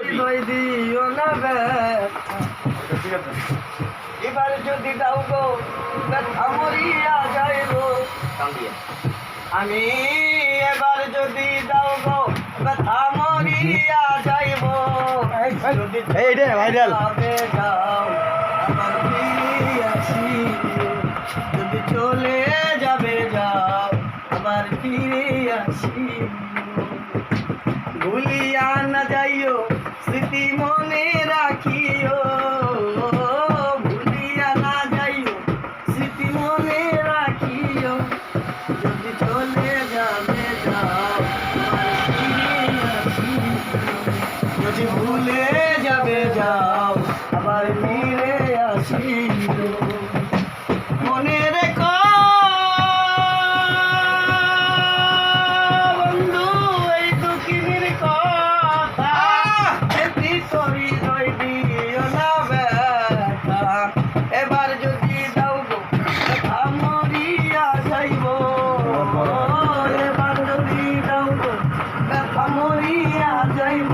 হৃদয় দিও না ব্যথা এবার যদি দাও গো ব্যথা মরিয়া যাইব আমি এবার যদি দাও গো ব্যথা মরিয়া যাইব যদি যাবে যাও আবার ফিরে আসিও যদি চলে যাবে যাও আবার ফিরে আসিও ভুলিয়া না যাইও স্মৃতি মনে রাখিও ভুলিয়া না যাইও স্মৃতি মনে রাখিও যদি চলে যাবে যাও আবার ফিরে আসিও যদি ভুলে যাবে যাও আবার ফিরে আসিও মনে রেখো বন্ধু এই দুঃখিনীর কথা এটি তোরি রই দিও না ব্যথা এবার যদি দাও গো ব্যথা মরিয়া যাইব এবার যদি দাও গো ব্যথা মরিয়া যাইব